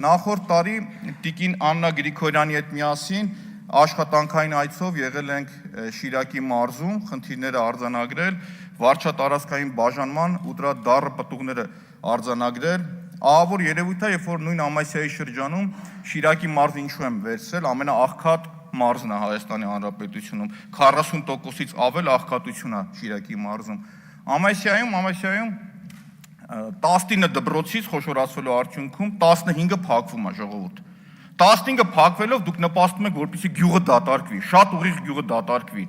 Նախորդ տարի Տիկին Աննա Գրիգորյանի հետ միասին աշխատանքային այցով եղել ենք Շիրակի մարզում, խնդիրները արձանագրել, վարչատարածքային բաժանման ու դրա դառը պտուղները արձանագրել։ Ահավոր երևույթ է, երբ որ նույն ամասիայի շրջանում Շիրակի մարզը ինչու եմ վերցրել, ամենաաղքատ մարզն է Հայաստանի Հանրապետությունում, 40%-ից ավել աղքատություն է Շիրակի մարզում։ Ամասիայում 19 դպրոցից խոշորացվելու արդյունքում 15-ը փակվում է, ժողովուրդ։ 15-ը փակվելով դուք նպաստում եք, որպեսզի գյուղը դատարկվի, շատ ուղիղ գյուղը դատարկվի։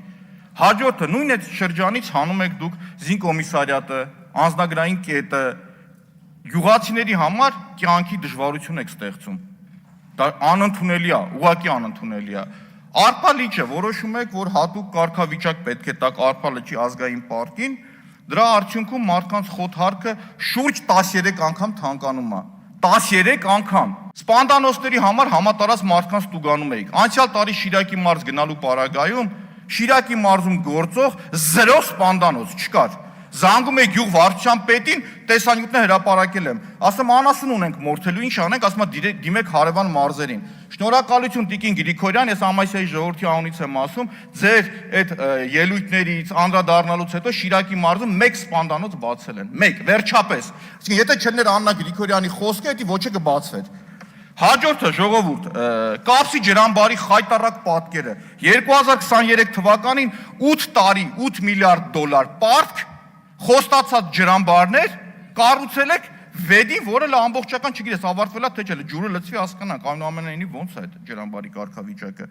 Հաջորդը նույն այդ շրջանից հանում եք դուք զինկոմիսարիատը, անձնագրային կետը, գյուղացիների համար կյանքի դժվարություն եք ստեղծում։ Դա անընդունելի է, ուղղակի անընդունելի է։ Արփա լիճը որոշում եք, որ հատուկ կարգավիճակ պետք է տաք Արփա լճի ազգային պարկին, դրա արդյունքում մարդկանց խոթհարքը շուրջ 13 անգամ թանկանում է։ 13 անգամ։ Սպանդանոցների համար համատարած մարդկանց տուգանում էիք։ Անցյալ տարի Շիրակի մարզ գնալու պարագայում Շիրակի մարզում գործող 0 սպանդանոց չկար։ Զանգում եք գյուղ վարչության պետին, տեսանյութներ հրապարակել եմ։ Ասում անասուն ունենք մորթելու, ինչ անենք, ասում դիմեք հարևան մարզերին։ Շնորհակալություն Տիկին Գրիգորյան, ես ամասիայի ժողովրդի անունից եմ ասում, ձեր այդ ելույթներից անդրադառնալուց հետո Շիրակի մարզում 1 սպանդանոց բացել են։ 1, վերջապես։ Այսինքն եթե չլներ Աննա Գրիգորյանի խոսքը, դա ոչը կբացվեր։ Հաջորդը ժողովուրդ, Կապսի ջրամբարի խայտառակ պատկերը 2023 թվականին 8 տարի 8 միլիարդ դոլար պարտք խոստացած ջրամբարներ կառուցել եք վեդի, որը լա ամբողջական չգիտես ավարտվելա թե չէ, ջուրը լցվի հասկանանք, այնուամենայնիվ ոնց է այդ ջրամբարի կարգավիճակը։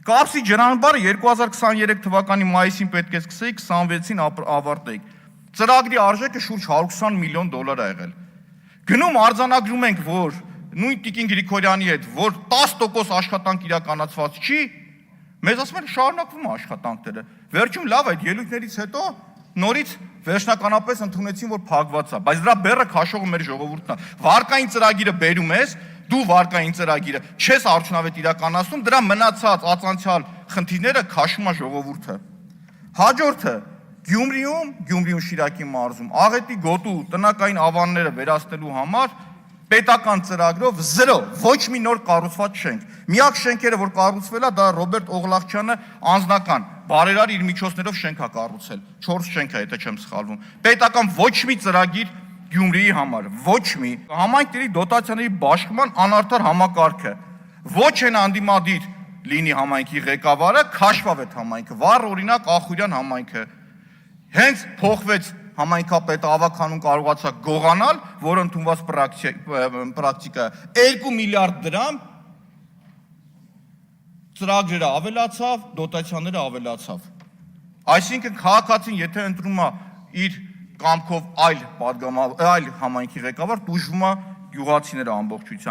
Կապսի ջրամբարը 2023 թվականի մայիսին պետք է սկսեի, 26-ին ավարտեիք։ Ծրագրի արժեքը շուրջ 120 միլիոն դոլար ա եղել։ Գնում արձանագրում ենք, որ նույն Տիկին Գրիգորյանի հետ, որ 10% աշխատանք իրականացված չի, մեզ ասում են շարունակվում է աշխատանքները։ Վերջում լավ այդ ելույթներից հետո նորից վերջնականապես ընդունեցին, որ փակված է, բայց դրա բեռը քաշողը մեր ժողովուրդն է։ Վարկային ծրագիրը բերում ես, դու վարկային ծրագիրը չես արդյունավետ իրականացնում, դրա մնացած ածանցյալ խնդիրները քաշում է ժողովուրդը։ Հաջորդը Գյումրիում Շիրակի մարզում աղետի գոտու տնակային ավանները վերացնելու համար պետական ծրագրով 0, ոչ մի նոր կառուցված շենք։ Միակ շենքերը, որ կառուցվել է, դա Ռոբերտ Օղլախչյանը անձնական բարերար իր միջոցներով շենք է կառուցել։ 4 շենք է, եթե չեմ սխալվում։ Պետական ոչ մի ծրագիր Գյումրիի համար, ոչ մի։ Համայնքների դոտացիաների բաշխման անարդար համակարգը։ Ոչ են անդիմադիր լինի համայնքի ղեկավարը, քաշվավ այդ համայնքը։ Վառ օրինակ Ախուրյան համայնքը։ Հենց փոխվեց համայնքապետը ավականուն կարողացա գողանալ, որ ընդունված պրակտիկա 2 միլիարդ դրամ ծրագրերը ավելացավ, դոտացիաները ավելացավ։ Այսինքն քաղաքացին եթե ընտրում է իր կամքով այլ համայնքի ղեկավար, տուժվում է գյուղացիները ամբողջությամբ։